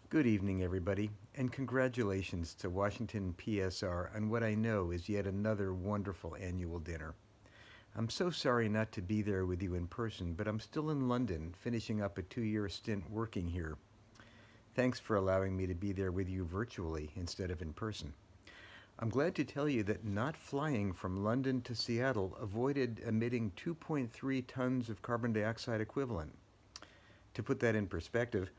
Good evening, everybody, and congratulations to Washington PSR on what I know is yet another wonderful annual dinner. I'm so sorry not to be there with you in person, but I'm still in London finishing up a 2 year stint working here. Thanks for allowing me to be there with you virtually instead of in person. I'm glad to tell you that not flying from London to Seattle avoided emitting 2.3 tons of carbon dioxide equivalent. To put that in perspective,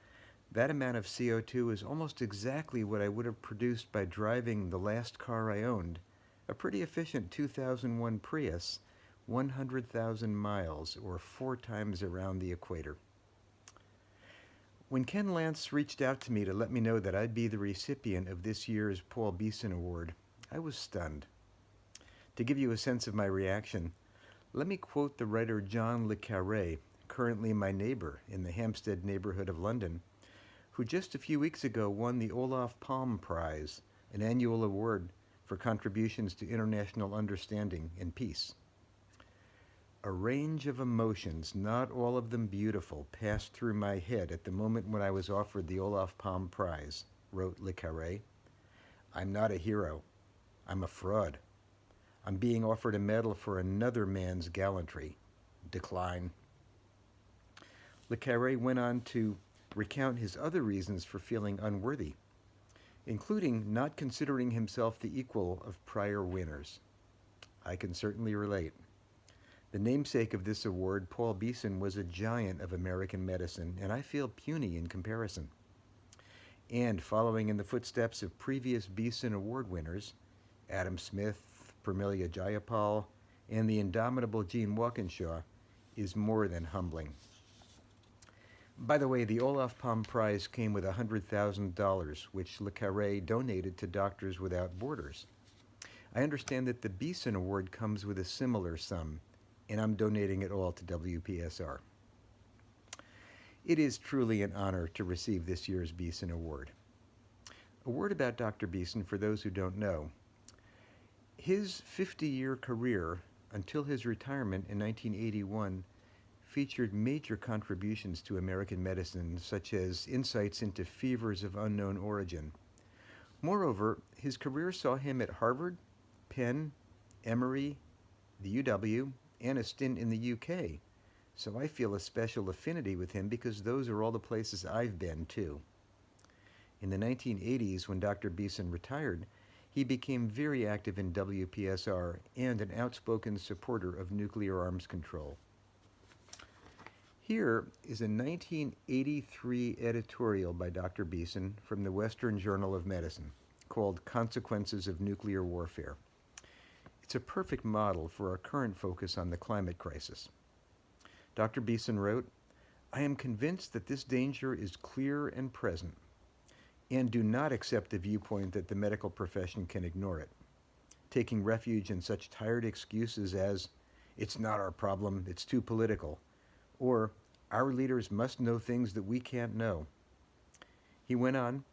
that amount of CO2 is almost exactly what I would have produced by driving the last car I owned, a pretty efficient 2001 Prius, 100,000 miles, or 4 times around the equator. When Ken Lance reached out to me to let me know that I'd be the recipient of this year's Paul Beeson Award, I was stunned. To give you a sense of my reaction, let me quote the writer John le Carré, currently my neighbor in the Hampstead neighborhood of London, who just a few weeks ago won the Olaf Palme Prize, an annual award for contributions to international understanding and peace. A range of emotions, not all of them beautiful, passed through my head at the moment when I was offered the Olaf Palme Prize, wrote Le Carré. I'm not a hero. I'm a fraud. I'm being offered a medal for another man's gallantry. Decline. Le Carré went on to recount his other reasons for feeling unworthy, including not considering himself the equal of prior winners. I can certainly relate. The namesake of this award, Paul Beeson, was a giant of American medicine, and I feel puny in comparison. And following in the footsteps of previous Beeson Award winners, Adam Smith, Pramila Jayapal, and the indomitable Gene Walkinshaw, is more than humbling. By the way, the Olaf Palme Prize came with $100,000, which Le Carré donated to Doctors Without Borders. I understand that the Beeson Award comes with a similar sum, and I'm donating it all to WPSR. It is truly an honor to receive this year's Beeson Award. A word about Dr. Beeson for those who don't know. His 50-year career until his retirement in 1981 featured major contributions to American medicine, such as insights into fevers of unknown origin. Moreover, his career saw him at Harvard, Penn, Emory, the UW, and a stint in the UK, so I feel a special affinity with him because those are all the places I've been too. In the 1980s, when Dr. Beeson retired, he became very active in WPSR and an outspoken supporter of nuclear arms control. Here is a 1983 editorial by Dr. Beeson from the Western Journal of Medicine called Consequences of Nuclear Warfare. It's a perfect model for our current focus on the climate crisis. Dr. Beeson wrote, I am convinced that this danger is clear and present, and do not accept the viewpoint that the medical profession can ignore it, taking refuge in such tired excuses as, it's not our problem, it's too political, or our leaders must know things that we can't know. He went on,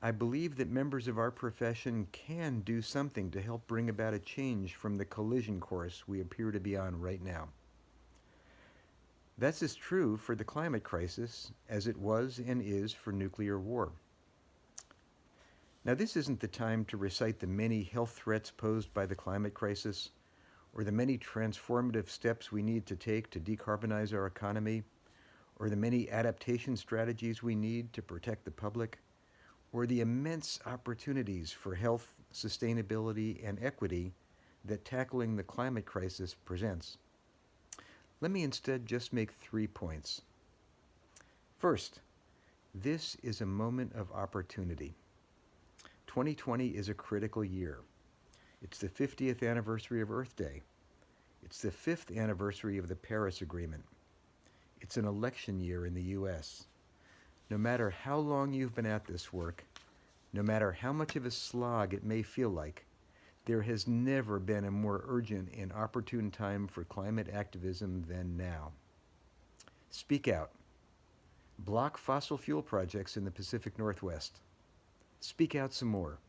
I believe that members of our profession can do something to help bring about a change from the collision course we appear to be on right now. That's as true for the climate crisis as it was and is for nuclear war. Now, this isn't the time to recite the many health threats posed by the climate crisis, or the many transformative steps we need to take to decarbonize our economy, or the many adaptation strategies we need to protect the public, or the immense opportunities for health, sustainability, and equity that tackling the climate crisis presents. Let me instead just make 3 points. First, this is a moment of opportunity. 2020 is a critical year. It's the 50th anniversary of Earth Day. It's the 5th anniversary of the Paris Agreement. It's an election year in the U.S. No matter how long you've been at this work, no matter how much of a slog it may feel like, there has never been a more urgent and opportune time for climate activism than now. Speak out. Block fossil fuel projects in the Pacific Northwest. Speak out some more.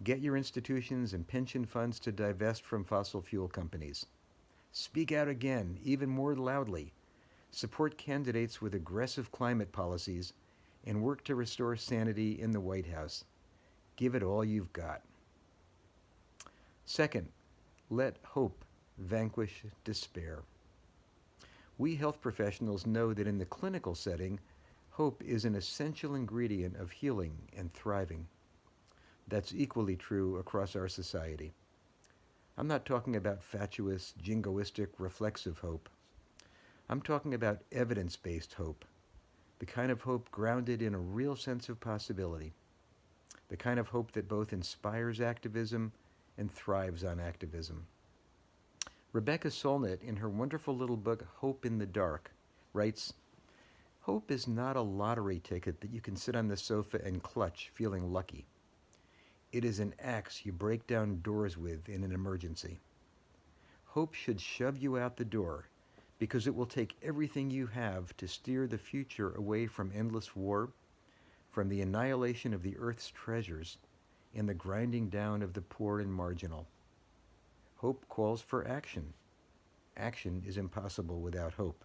Get your institutions and pension funds to divest from fossil fuel companies. Speak out again, even more loudly. Support candidates with aggressive climate policies and work to restore sanity in the White House. Give it all you've got. Second, let hope vanquish despair. We health professionals know that in the clinical setting, hope is an essential ingredient of healing and thriving. That's equally true across our society. I'm not talking about fatuous, jingoistic, reflexive hope. I'm talking about evidence-based hope, the kind of hope grounded in a real sense of possibility, the kind of hope that both inspires activism and thrives on activism. Rebecca Solnit, in her wonderful little book, Hope in the Dark, writes, "Hope is not a lottery ticket that you can sit on the sofa and clutch, feeling lucky. It is an axe you break down doors with in an emergency. Hope should shove you out the door because it will take everything you have to steer the future away from endless war, from the annihilation of the earth's treasures, and the grinding down of the poor and marginal. Hope calls for action. Action is impossible without hope.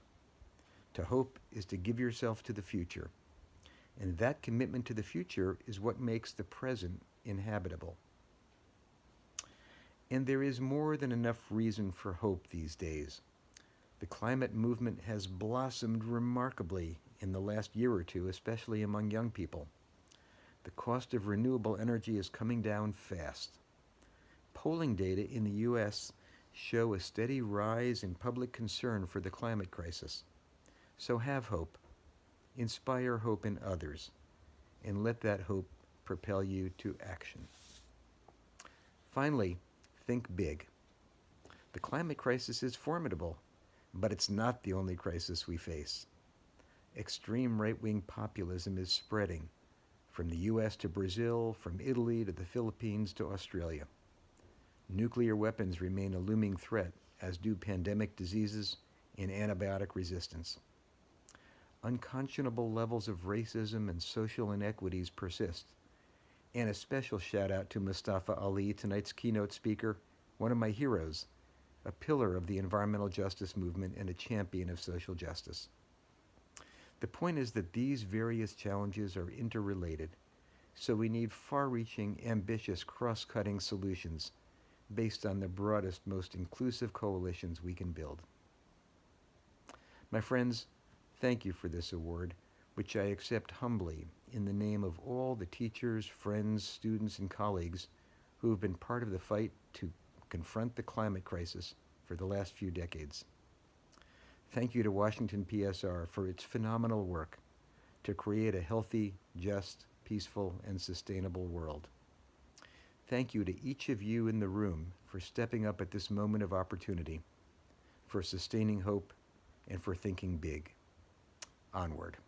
To hope is to give yourself to the future, and that commitment to the future is what makes the present inhabitable." And there is more than enough reason for hope these days. The climate movement has blossomed remarkably in the last year or two, especially among young people. The cost of renewable energy is coming down fast. Polling data in the U.S. show a steady rise in public concern for the climate crisis. So have hope. Inspire hope in others, and let that hope propel you to action. Finally, think big. The climate crisis is formidable, but it's not the only crisis we face. Extreme right-wing populism is spreading, from the U.S. to Brazil, from Italy to the Philippines to Australia. Nuclear weapons remain a looming threat, as do pandemic diseases and antibiotic resistance. Unconscionable levels of racism and social inequities persist. And a special shout out to Mustafa Ali, tonight's keynote speaker, one of my heroes, a pillar of the environmental justice movement and a champion of social justice. The point is that these various challenges are interrelated, so we need far-reaching, ambitious, cross-cutting solutions based on the broadest, most inclusive coalitions we can build. My friends, thank you for this award, which I accept humbly in the name of all the teachers, friends, students, and colleagues who have been part of the fight to confront the climate crisis for the last few decades. Thank you to Washington PSR for its phenomenal work to create a healthy, just, peaceful, and sustainable world. Thank you to each of you in the room for stepping up at this moment of opportunity, for sustaining hope, and for thinking big. Onward.